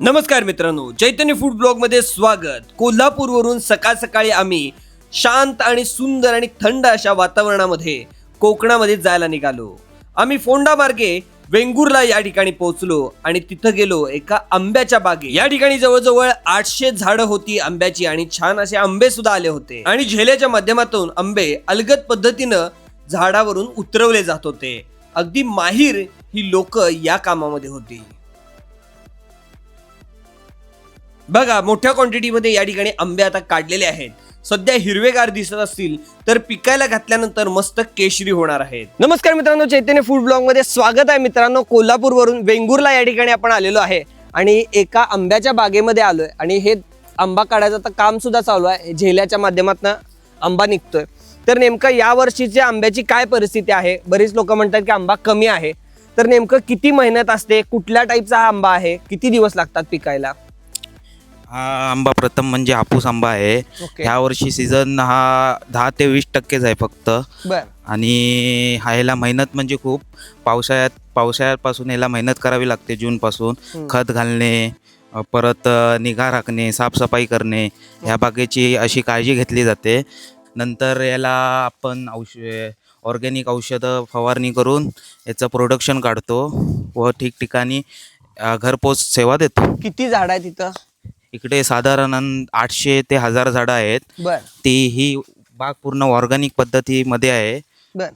नमस्कार मित्रांनो, चैतन्य food blog मध्ये स्वागत। कोल्हापूरवरून सकाळ सकाळी आम्ही शांत आणि सुंदर आणि थंड अशा वातावरणामध्ये कोकणामध्ये जायला निघालो। आम्ही फोंडा मार्गे वेंगुर्ला या ठिकाणी पोहोचलो आणि तिथं गेलो एका आंब्याच्या बागे। या ठिकाणी जवळजवळ 800 झाडं होती आंब्याची आणि छान असे आंबे सुद्धा आले होते आणि झेल्याच्या माध्यमातून आंबे अलगद पद्धतीनं झाडावरून उतरवले जात होते। अगदी माहीर ही लोक या कामामध्ये होती। बघा, मोठ्या क्वांटिटीमध्ये या ठिकाणी आंबे आता काढलेले आहेत। सध्या हिरवेगार दिसत असतील तर पिकायला घातल्यानंतर मस्त केशरी होणार आहेत। नमस्कार मित्रांनो, चैतन्य फूड ब्लॉग मध्ये स्वागत आहे। मित्रांनो, कोल्हापूरवरून वेंगुर्ला या ठिकाणी आपण आलेलो आहे आणि एका आंब्याच्या बागेमध्ये आलोय आणि हे आंबा काढायचं आता काम सुद्धा चालू आहे। झेल्याच्या माध्यमातून आंबा निघतोय। तर नेमकं या वर्षीच्या आंब्याची काय परिस्थिती आहे? बरीच लोक म्हणतात की आंबा कमी आहे, तर नेमकं किती मेहनत असते, कुठल्या टाईपचा हा आंबा आहे, किती दिवस लागतात पिकायला? हा आंबा प्रथम म्हणजे हापूस आंबा आहे। ह्या वर्षी सीझन हा 10 ते 20% आहे फक्त। बर आणि ह्याला मेहनत म्हणजे खूप पावसाळ्यापासून याला मेहनत करावी लागते। जून पासून खत घालणे, परत निगा राखणे, साफसफाई करणे, ह्या बागेची अशी काळजी घेतली जाते। नंतर याला आपण ऑर्गॅनिक औषधं फवारणी करून याचं प्रोडक्शन काढतो व ठिकठिकाणी घरपोच सेवा देतो। किती झाड आहे तिथं? इकडे साधारण 800 ते 1000 झाडं आहेत। बर ही बाग पूर्ण ऑर्गॅनिक पद्धतीमध्ये आहे। बर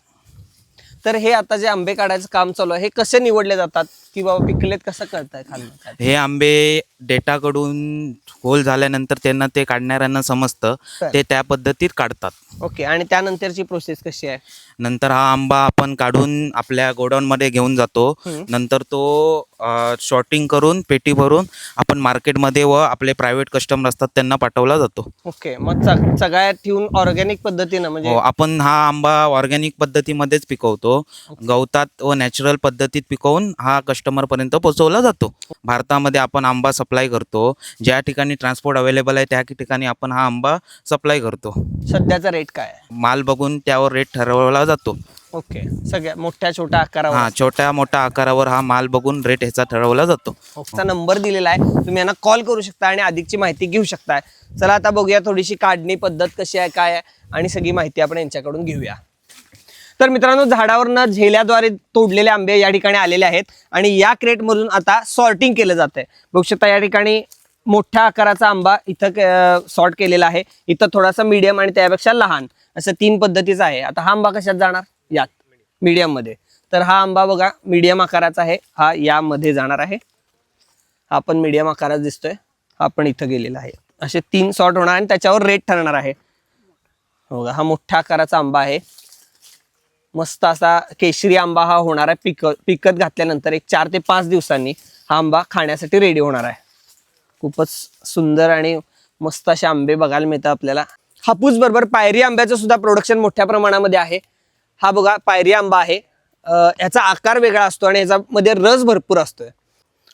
तर हे आता जे आंबे काढायचं काम चालू आहे, हे कसे निवडले जातात की बाबा पिकलेत, कसं कळतंय खाल्लं? हे आंबे डेटाकडून होल झाल्यानंतर त्यांना ते काढणाऱ्यांना समजतं, ते त्या पद्धतीत काढतात। ओके, आणि त्यानंतरची प्रोसेस कशी आहे? नंतर हा आंबा आपण काढून आपल्या गोडाऊनमध्ये घेऊन जातो। नंतर तो शॉर्टिंग करून पेटी भरून आपण मार्केटमध्ये व आपले प्रायव्हेट कस्टमर असतात त्यांना पाठवला जातो। ओके, मग सगळ्यात ठेवून ऑर्गॅनिक पद्धतीनं म्हणजे आपण हा आंबा ऑर्गॅनिक पद्धतीमध्येच पिकवतो। गवतात व नॅचरल पद्धतीत पिकवून हा कस्टमर पर्यंत पोहोचवला जातो। भारतामध्ये आपण आंबा सप्लाय करतो। ज्या ठिकाणी ट्रान्सपोर्ट अवेलेबल आहे त्या ठिकाणी आपण हा आंबा सप्लाय करतो। सध्याचा रेट काय आहे? माल बघून त्यावर रेट ठरवला जातो। ओके, सगळ्या मोठ्या छोट्या आकारावर? हा, छोट्या मोठ्या आकारावर हा माल बघून रेट ह्याचा ठरवला जातो। चा नंबर दिलेला आहे, तुम्ही यांना कॉल करू शकता आणि अधिकची माहिती घेऊ शकता। चला आता बघूया थोडीशी काढणी पद्धत कशी आहे, काय आहे, आणि सगळी माहिती आपण यांच्याकडून घेऊया। तर मित्रांनो, झाडावरनं झेल्याद्वारे तोडलेले आंबे या ठिकाणी आलेले आहेत आणि या क्रेट मधून आता सॉर्टिंग केलं जात आहे। बघू शकता या ठिकाणी मोठ्या आकाराचा आंबा इथं सॉर्ट केलेला आहे, इथं थोडासा मीडियम आणि त्यापेक्षा लहान, असं 3 पद्धतीचा आहे। आता हा आंबा कशात जाणार? यात मीडियम मध्ये। तर हा आंबा बघा मीडियम आकाराचा आहे, हा यामध्ये जाणार आहे। हा पण मीडियम आकारात दिसतोय, हा पण इथं गेलेला आहे। असे 3 सॉर्ट होणार आणि त्याच्यावर रेट ठरणार आहे। बघा, हा मोठ्या आकाराचा आंबा आहे, मस्त असा केशरी आंबा हा होणार आहे। पिकत घातल्यानंतर एक 4 ते 5 दिवसांनी हा आंबा खाण्यासाठी रेडी होणार आहे। खूपच सुंदर आणि मस्त असे आंबे बघायला मिळतात आपल्याला। हापूस बरोबर पायरी आंब्याचं सुद्धा प्रोडक्शन मोठ्या प्रमाणामध्ये आहे। हा बघा पायरी आंबा आहे, याचा आकार वेगळा असतो आणि याच्यामध्ये रस भरपूर असतोय।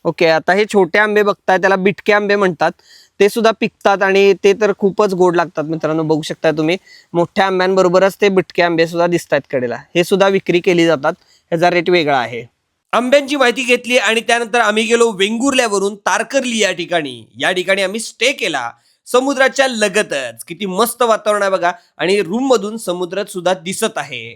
ओके, आता हे छोटे आंबे बघताय, त्याला बिटके आंबे म्हणतात, ते सुद्धा पिकतात आणि ते तर खूपच गोड लागतात। मित्रांनो बघू शकता तुम्ही, मोठ्या आंब्यांबरोबरच ते बिटके आंबे सुद्धा दिसतात कडेला, हे सुद्धा विक्री केली जातात, ह्याचा रेट वेगळा आहे। आंब्यांची माहिती घेतली आणि त्यानंतर आम्ही गेलो वेंगुर्ल्यावरून तारकर्ली या ठिकाणी आम्ही स्टे केला समुद्राच्या लगतच। किती मस्त वातावरण आहे बघा, आणि रूम मधून समुद्र सुद्धा दिसत आहे।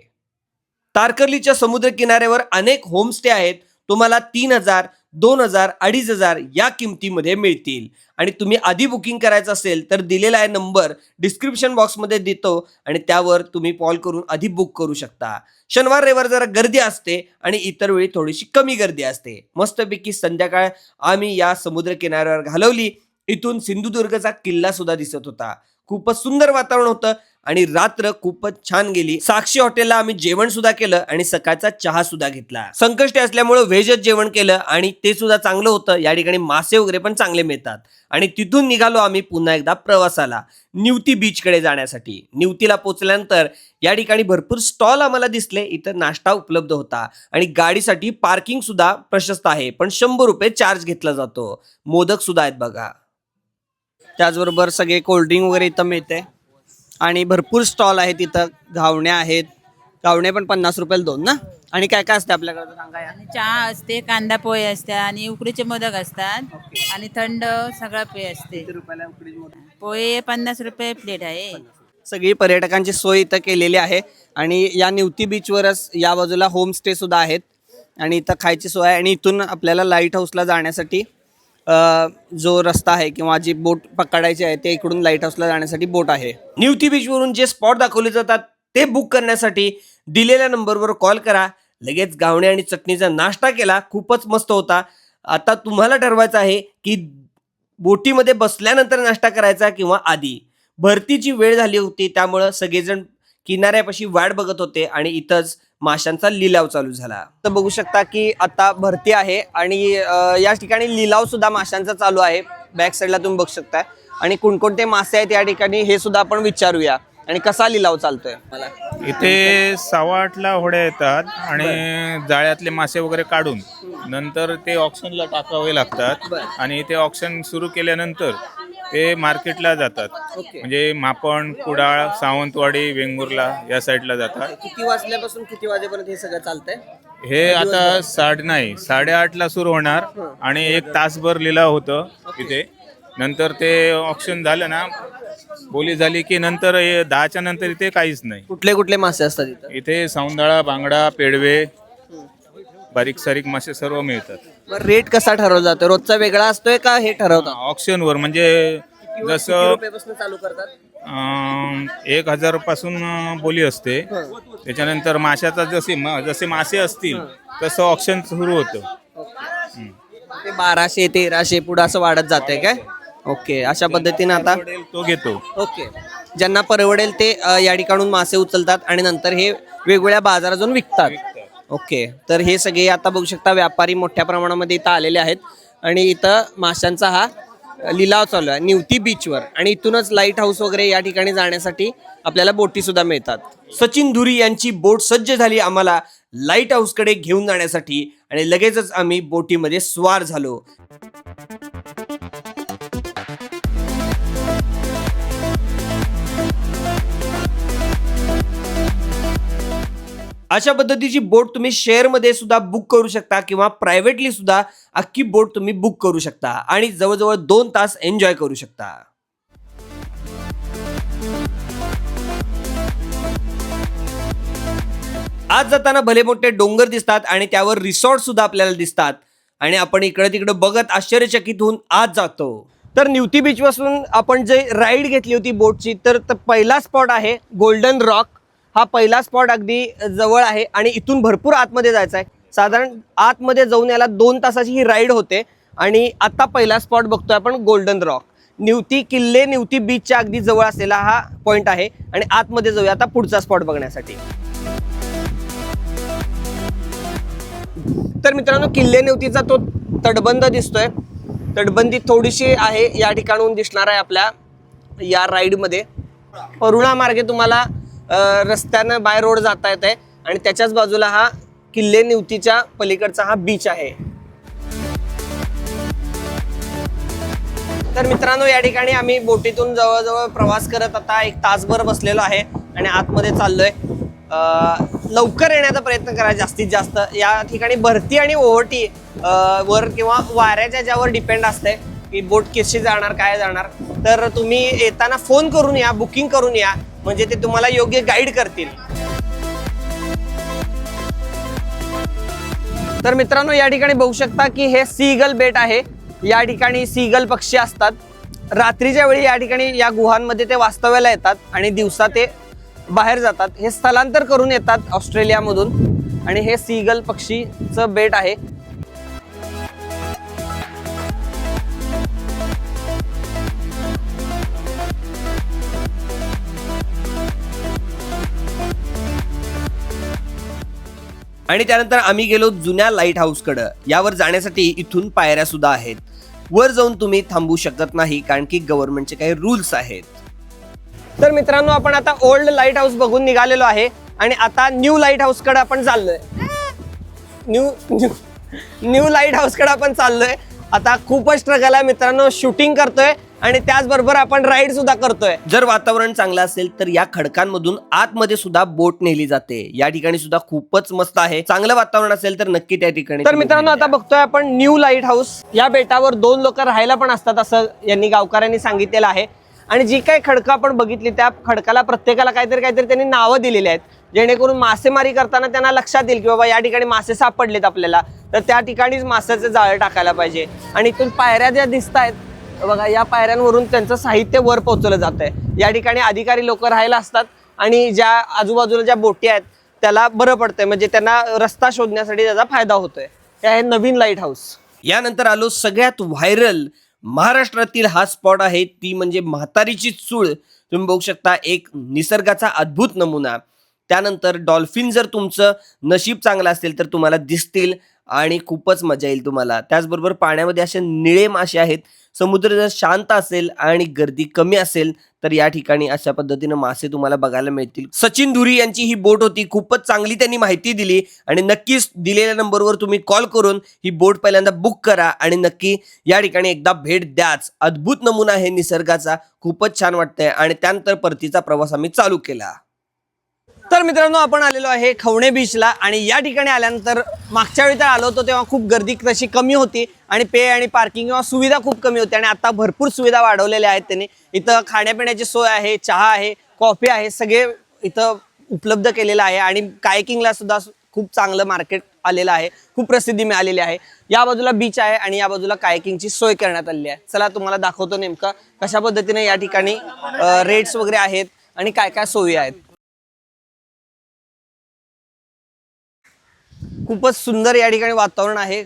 तारकर्लीच्या समुद्र किनाऱ्यावर अनेक होमस्टे आहेत, तुम्हाला 3000, 2000, 2500 या किमतीमध्ये मिळतील। आणि तुम्ही आधी बुकिंग करायचं असेल तर दिलेला आहे नंबर डिस्क्रिप्शन बॉक्समध्ये देतो आणि त्यावर तुम्ही कॉल करून आधी बुक करू शकता। शनिवार रविवार जरा गर्दी असते आणि इतर वेळी थोडीशी कमी गर्दी असते। मस्तपैकी संध्याकाळ आम्ही या समुद्र किनाऱ्यावर घालवली। इथून सिंधुदुर्गचा किल्ला सुद्धा दिसत होता। खूपच सुंदर वातावरण होतं आणि रात्र खूपच छान गेली। साक्षी हॉटेलला आम्ही जेवण सुद्धा केलं आणि सकाळचा चहा सुद्धा घेतला। संकष्टी असल्यामुळे व्हेजच जेवण केलं आणि ते सुद्धा चांगलं होतं। या ठिकाणी मासे वगैरे पण चांगले मिळतात। आणि तिथून निघालो आम्ही पुन्हा एकदा प्रवासाला निवती बीच कडे जाण्यासाठी। निवतीला पोहोचल्यानंतर या ठिकाणी भरपूर स्टॉल आम्हाला दिसले, इथं नाश्ता उपलब्ध होता आणि गाडीसाठी पार्किंग सुद्धा प्रशस्त आहे, पण 100 रुपये चार्ज घेतला जातो। मोदक सुद्धा आहेत बघा, त्याचबरोबर सगळे कोल्ड्रिंक वगैरे इथं मिळते आणि भरपूर स्टॉल आहेत, इथं घावण्या आहेत, गावणे पण 50 रुपयाला 2 ना. आणि काय काय असते आपल्याकडे सांगा या. आणि चहा असते, कांदा पोहे असतात आणि उकडीचे मोदक असतात आणि थंड सगळं पेय असते. किती रुपयाला उकडीचे मोदक? पोहे 50 रुपये प्लेट आहे. सगळी पर्यटकांची सोय इथं केलेली आहे आणि या निवती बीचवरच या बाजूला होमस्टे सुद्धा आहेत आणि इथं खायची सोय आहे. आणि इथून आपल्याला लाईट हाऊसला जाण्यासाठी जो रस्ता आहे किंवा जी बोट पकडायची आहे ते इकडून लाईट हाऊसला जाण्यासाठी बोट आहे. निवती बीचवरून जे स्पॉट दाखवले जातात ते बुक करण्यासाठी दिलेल्या नंबरवर कॉल करा. लगेच गावणे आणि चटणीचा नाश्ता केला, खूपच मस्त होता. आता तुम्हाला ठरवायचं आहे की बोटीमध्ये बसल्यानंतर नाश्ता करायचा किंवा आधी. भरतीची वेळ झाली होती त्यामुळं सगळेजण किनाऱ्यापाशी वाट बघत होते आणि इथंच माशांचा लिलाव चालू झाला. तर बघू शकता की आता भरती आहे आणि या ठिकाणी लिलाव सुद्धा माशांचा चालू आहे. बॅक साईडला तुम्ही बघू शकता आणि कोणकोणते मासे आहेत या ठिकाणी हे सुद्धा आपण विचारूया. आणि कसा लिलाव चालतोय मला इथे 8:15ला होड्या येतात आणि जाळ्यातले मासे वगैरे काढून नंतर ते ऑक्शनला टाकावे लागतात आणि ते ऑक्शन सुरू केल्यानंतर ते मार्केटला जातात. म्हणजे मापण, कुडाळ, सावंतवाडी, वेंगुर्ला या साईडला जातात. किती वाजल्यापासून किती वाजेपर्यंत हे सगळं चालतंय? हे आता 8:30ला सुरू होणार आणि 1 तासभर लिलाव होतं तिथे. नंतर ते ऑक्शन झालं ना, बोली झाली की नंतर 10च्या नंतर इथे काहीच नाही. कुठले कुठले मासे असतात इथं? इथे सौंदाळा, बांगडा, पेडवे, बारीक सारीक मासे सर्व मिळतात. बरं, रेट कसा ठरवला जातो? रोजचा वेगळा असतोय का हे ठरवतात? ऑक्शनवर म्हणजे जसं रुपयापासून चालू करतात? 1,000 पासून बोली असते. त्याच्यानंतर माशाचा जसे मासे असतील तसं ऑक्शन सुरू होतं. ते 1200 1300 पुढे असं वाढत जाते काय? ओके, अशा पद्धतीने आता तो घेतो. ओके, ज्यांना परवडेल ते या ठिकाणून मासे उचलतात आणि नंतर हे वेगवेगळ्या बाजारात जाऊन विकतात. ओके, तर हे सगळे आता बघू शकता व्यापारी मोठ्या प्रमाणामध्ये इथं आलेले आहेत आणि इथं माशांचा हा लिलाव चालू आहे निवती बीचवर. आणि इथूनच लाईट हाऊस वगैरे या ठिकाणी जाण्यासाठी आपल्याला बोटी सुद्धा मिळतात. सचिन धुरी यांची बोट सज्ज झाली आम्हाला लाईट हाऊसकडे घेऊन जाण्यासाठी आणि लगेचच आम्ही बोटीमध्ये स्वार झालो. अशा पद्धतीची बोट तुम्ही शेअरमध्ये सुद्धा बुक करू शकता किंवा प्रायव्हेटली सुद्धा अख्खी बोट तुम्ही बुक करू शकता आणि जवळजवळ 2 तास एन्जॉय करू शकता. आज जाताना भले मोठे डोंगर दिसतात आणि त्यावर रिसॉर्ट सुद्धा आपल्याला दिसतात आणि आपण इकडे तिकडे बघत आश्चर्यचकित होऊन आज जातो. तर निवती बीच पासून आपण जे राईड घेतली होती बोटची तर पहिला स्पॉट आहे गोल्डन रॉक. हा पहिला स्पॉट अगदी जवळ आहे आणि इथून भरपूर आतमध्ये जायचं आहे. साधारण आतमध्ये जाऊन याला 2 तासाची ही राईड होते आणि आता पहिला स्पॉट बघतोय आपण गोल्डन रॉक. निवती बीचच्या अगदी जवळ असलेला हा पॉइंट आहे आणि आतमध्ये जाऊया आता पुढचा स्पॉट बघण्यासाठी. तर मित्रांनो, किल्ले निवतीचा तो तटबंध दिसतोय. तटबंदी थोडीशी आहे या ठिकाणून दिसणार आहे आपल्या या राईडमध्ये. परुणा मार्गे तुम्हाला रस्त्यानं बाय रोड जाता येत आहे आणि त्याच्याच बाजूला हा किल्ले निवतीच्या पलीकडचा हा बीच आहे. तर मित्रांनो, या ठिकाणी आम्ही बोटीतून जवळजवळ प्रवास करत आता 1 तासभर बसलेलो आहे आणि आतमध्ये चाललोय. लवकर येण्याचा प्रयत्न करा जास्तीत जास्त. या ठिकाणी भरती आणि ओव्हरटी वर किंवा वाऱ्याच्या ज्यावर डिपेंड असते की बोट कशी जाणार काय जाणार. तर तुम्ही येताना फोन करून या, बुकिंग करून या, म्हणजे ते तुम्हाला योग्य गाईड करतील. तर मित्रांनो, या ठिकाणी बघू शकता की हे सीगल बेट आहे. या ठिकाणी सीगल पक्षी असतात. रात्रीच्या वेळी या ठिकाणी या गुहांमध्ये ते वास्तव्याला येतात आणि दिवसा ते बाहेर जातात. हे स्थलांतर करून येतात ऑस्ट्रेलियामधून आणि हे सीगल पक्षीचं बेट आहे. आणि त्यानंतर आम्ही गेलो जुन्या लाईट हाऊसकडं. यावर जाण्यासाठी इथून पायऱ्या सुद्धा आहेत. वर जाऊन तुम्ही थांबू शकत नाही कारण की गव्हर्नमेंटचे काही रूल्स आहेत. तर मित्रांनो, आपण आता ओल्ड लाईट हाऊस बघून निघालेलो आहे आणि आता न्यू लाईट हाऊसकडे आपण चाललोय. न्यू लाईट हाऊसकडे आपण चाललोय. आता खूपच स्ट्रगल आहे मित्रांनो. शूटिंग करतोय आणि त्याचबरोबर आपण राईड सुद्धा करतोय. जर वातावरण चांगलं असेल तर या खडकांमधून आतमध्ये सुद्धा बोट नेली जाते. या ठिकाणी सुद्धा खूपच मस्त आहे. चांगलं वातावरण असेल तर नक्की त्या ठिकाणी. तर मित्रांनो आता बघतोय आपण न्यू लाईट हाऊस. या बेटावर 2 लोक राहायला पण असतात असं यांनी गावकऱ्यांनी सांगितलेलं आहे. आणि जी काही खडकं आपण बघितली त्या खडकाला प्रत्येकाला काहीतरी त्यांनी नावं दिलेली आहेत, जेणेकरून मासेमारी करताना त्यांना लक्षात येईल की बाबा या ठिकाणी मासे सापडलेत आपल्याला, तर त्या ठिकाणीच माशाचं जाळं टाकायला पाहिजे. आणि इथून पायऱ्या ज्या दिसत आहेत बघा, या पायऱ्यांवरून त्यांचं साहित्य वर पोहोचवलं जात आहे. या ठिकाणी अधिकारी लोक राहायला असतात आणि ज्या आजूबाजूला ज्या बोटी आहेत त्याला बरं पडतंय, म्हणजे त्यांना रस्ता शोधण्यासाठी त्याचा फायदा होतोय. हे आहे नवीन लाईट हाऊस. यानंतर आलो सगळ्यात व्हायरल महाराष्ट्रातील हा स्पॉट आहे, ती म्हणजे म्हातारीची चूळ. तुम्ही बघू शकता एक निसर्गाचा अद्भुत नमुना. त्यानंतर डॉल्फिन जर तुमचं नशीब चांगलं असेल तर तुम्हाला दिसतील आणि खूपच मजा येईल तुम्हाला. त्याचबरोबर पाण्यामध्ये असे निळे मासे आहेत. समुद्र जर शांत असेल आणि गर्दी कमी असेल तर या ठिकाणी अशा पद्धतीने मासे तुम्हाला बघायला मिळतील. सचिन धुरी यांची ही बोट होती. खूपच चांगली त्यांनी माहिती दिली आणि नक्कीच दिलेल्या नंबरवर तुम्ही कॉल करून ही बोट पहिल्यांदा बुक करा आणि नक्की या ठिकाणी एकदा भेट द्याच. अद्भुत नमुना आहे निसर्गाचा, खूपच छान वाटतंय. आणि त्यानंतर परतीचा प्रवास आम्ही चालू केला. तर मित्रांनो आपण आलेलो आहे खवणे बीचला आणि या ठिकाणी आल्यानंतर मागच्या वेळी तर आलो होतो तेव्हा खूप गर्दी तशी कमी होती आणि पे आणि पार्किंग किंवा सुविधा खूप कमी होती. आणि आता भरपूर सुविधा वाढवलेल्या आहेत त्यांनी. इथं खाण्यापिण्याची सोय आहे, चहा आहे, कॉफी आहे, सगळे इथं उपलब्ध केलेलं आहे. आणि कायकिंगला सुद्धा खूप चांगलं मार्केट आलेलं आहे, खूप प्रसिद्धी मिळालेली आहे. या बाजूला बीच आहे आणि या बाजूला कायकिंगची सोय करण्यात आलेली आहे. चला तुम्हाला दाखवतो नेमकं कशा पद्धतीने या ठिकाणी रेट्स वगैरे आहेत आणि काय काय सोयी आहेत. खूपच सुंदर या ठिकाणी वातावरण आहे.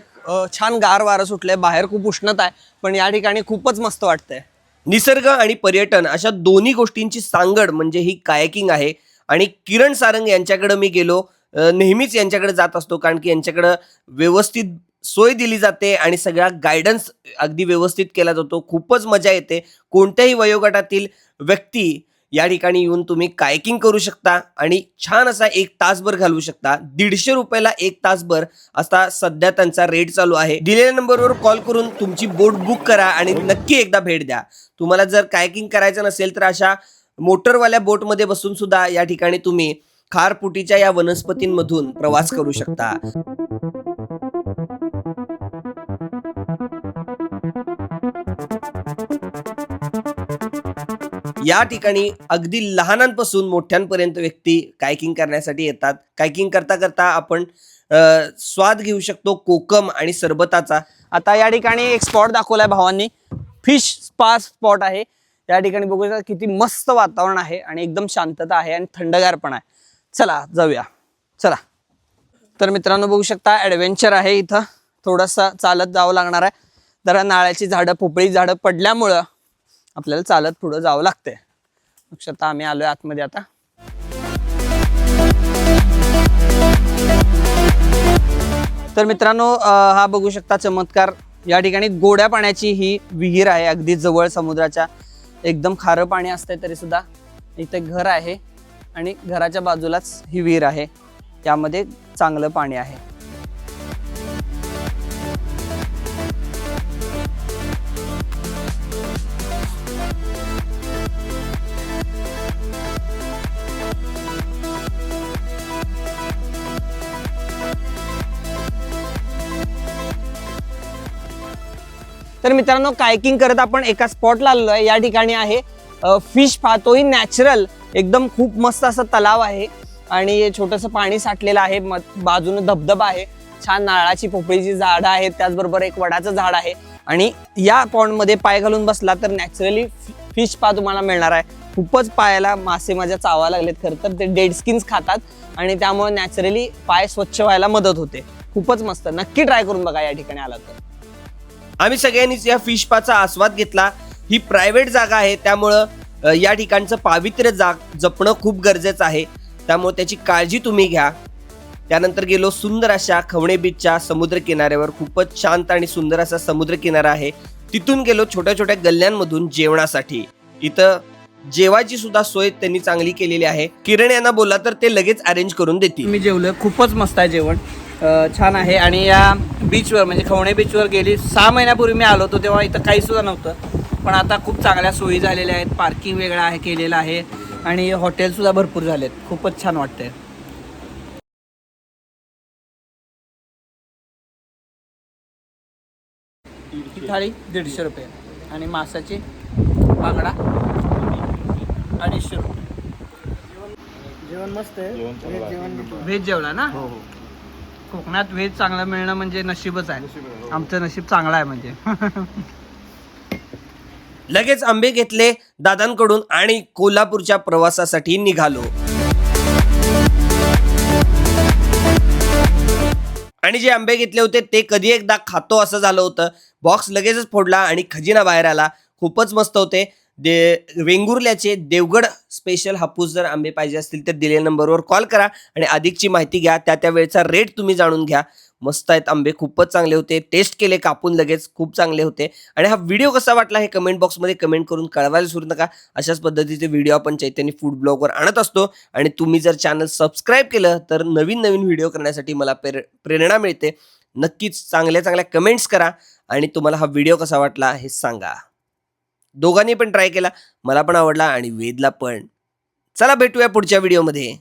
छान गार वारं सुटलंय. बाहेर खूप उष्णता आहे पण या ठिकाणी खूपच मस्त वाटतंय. निसर्ग आणि पर्यटन अशा दोन्ही गोष्टींची सांगड म्हणजे ही कायकिंग आहे. आणि किरण सारंग यांच्याकडे मी गेलो, नेहमीच यांच्याकडे जात असतो कारण की यांच्याकडं व्यवस्थित सोय दिली जाते आणि सगळा गायडन्स अगदी व्यवस्थित केला जातो. खूपच मजा येते. कोणत्याही वयोगटातील व्यक्ती या ठिकाणी येऊन तुम्ही कायकिंग करू शकता आणि छान असा 1 तासभर घालवू शकता. 150 रुपयाला 1 तासभर असा सध्या त्यांचा रेट चालू आहे. दिलेल्या नंबरवर कॉल करून तुमची बोट बुक करा आणि नक्की एकदा भेट द्या. तुम्हाला जर कायकिंग करायचं नसेल तर अशा मोटरवाल्या बोटमध्ये बसून सुद्धा या ठिकाणी तुम्ही खारपुटीच्या या वनस्पतींमधून प्रवास करू शकता. या ठिकाणी अगदी लहानांपासून मोठ्यांपर्यंत व्यक्ती कायकिंग करण्यासाठी येतात. कायकिंग करता करता आपण स्वाद घेऊ शकतो कोकम आणि सरबताचा. आता या ठिकाणी एक स्पॉट दाखवलाय भावांनी, फिश स्पा स्पॉट आहे. या ठिकाणी बघू शकता किती मस्त वातावरण आहे आणि एकदम शांतता आहे आणि थंडगार पण आहे. चला जाऊया, चला. तर मित्रांनो बघू शकता ॲडव्हेंचर आहे. इथं थोडंसं चालत जावं लागणार आहे. जरा नारळाची झाडं, पोपळी झाडं पडल्यामुळं आपल्याला चालत पुढे जावं लागतंय. लक्षात आम्ही आलोय आतमध्ये आता. तर मित्रांनो हा बघू शकता चमत्कार. या ठिकाणी गोड्या पाण्याची ही विहीर आहे, अगदी जवळ समुद्राच्या. एकदम खारं पाणी असतंय तरी सुद्धा इथे घर आहे आणि घराच्या बाजूलाच ही विहीर आहे. त्यामध्ये चांगलं पाणी आहे. तर मित्रांनो कायकिंग करत आपण एका स्पॉटला आलेलो आहे. या ठिकाणी आहे फिश पा, तोही नॅचरल एकदम खूप मस्त असं तलाव आहे आणि छोटंसं पाणी साठलेलं आहे. बाजूने धबधबा आहे, छान नारळाची पोपळीची झाडं आहेत, त्याचबरोबर एक वडाचं झाड आहे. आणि या पॉन्डमध्ये पाय घालून बसला तर नॅचरली फिश पा तुम्हाला मिळणार आहे. खूपच पायाला मासे माझ्या चावायला लागलेत. खरं तर ते डेड स्किन्स खातात आणि त्यामुळे नॅचरली पाय स्वच्छ व्हायला मदत होते. खूपच मस्त, नक्की ट्राय करून बघा या ठिकाणी आला तर. आम्ही सगळ्यांनीच या फिश पाचा आस्वाद घेतला. ही प्रायव्हेट जागा आहे त्यामुळं या ठिकाणचं पावित्र्य जपणं खूप गरजेचं आहे. त्यामुळे त्याची काळजी तुम्ही घ्या. त्यानंतर गेलो सुंदर अशा खवणे बीचच्या समुद्र किनाऱ्यावर. खूपच शांत आणि सुंदर असा समुद्र किनारा आहे. तिथून गेलो छोट्या छोट्या गल्ल्यांमधून जेवणासाठी. इथं जेवायची सुद्धा सोय त्यांनी चांगली केलेली आहे. किरण यांना बोलला तर ते लगेच अरेंज करून देतील. मी जेवलोय, खूपच मस्त आहे जेवण, छान आहे. आणि या बीचवर म्हणजे खवणे बीचवर गेली 6 महिन्यापूर्वी मी आलो होतो तेव्हा इथं काही सुद्धा नव्हतं. पण आता खूप चांगल्या सोयी झालेल्या आहेत. पार्किंग वेगळं आहे केलेलं आहे आणि हॉटेलसुद्धा भरपूर झालेत. खूपच छान वाटतंय. ही थाळी 150 रुपये आणि मासाची बांगडा 250 रुपये. जेवण मस्त आहे. व्हेज जेवला ना? हो हो. कोकणात व्हेज चांगलं मिळणं म्हणजे नशीबच आहे. आमचं नशीब चांगलं आहे म्हणजे. लगेच आंबे घेतले दादांकडून आणि कोल्हापूरच्या प्रवासासाठी निघालो. आणि जे आंबे घेतले होते ते कधी एकदा खातो असं झालं होतं. बॉक्स लगेचच फोडला आणि खजिना बाहेर आला. खूपच मस्त होते. वेंगुर्ल्याचे देवगड स्पेशल हापूस जर आंबे पाहिजे असतील तर दिलेल्या नंबरवर कॉल करा आणि अधिकची माहिती घ्या. त्या वेळेचा रेट तुम्ही जाणून घ्या. मस्त आहेत आंबे, खूपच चांगले होते. टेस्ट केले कापून लगेच, खूप चांगले होते. आणि हा व्हिडिओ कसा वाटला हे कमेंट बॉक्समध्ये कमेंट करून कळवायला विसरू नका. अशाच पद्धतीचे व्हिडिओ आपण चैतन्य फूड ब्लॉगवर आणत असतो. आणि तुम्ही जर चॅनल सबस्क्राईब केलं तर नवीन नवीन व्हिडिओ करण्यासाठी मला प्रेरणा मिळते. नक्कीच चांगल्या चांगल्या कमेंट्स करा आणि तुम्हाला हा व्हिडिओ कसा वाटला हे सांगा. दोघांनी पण ट्राय केला, मला पण आवडला आणि वेदला पण. चला भेटूया पुढच्या व्हिडिओमध्ये.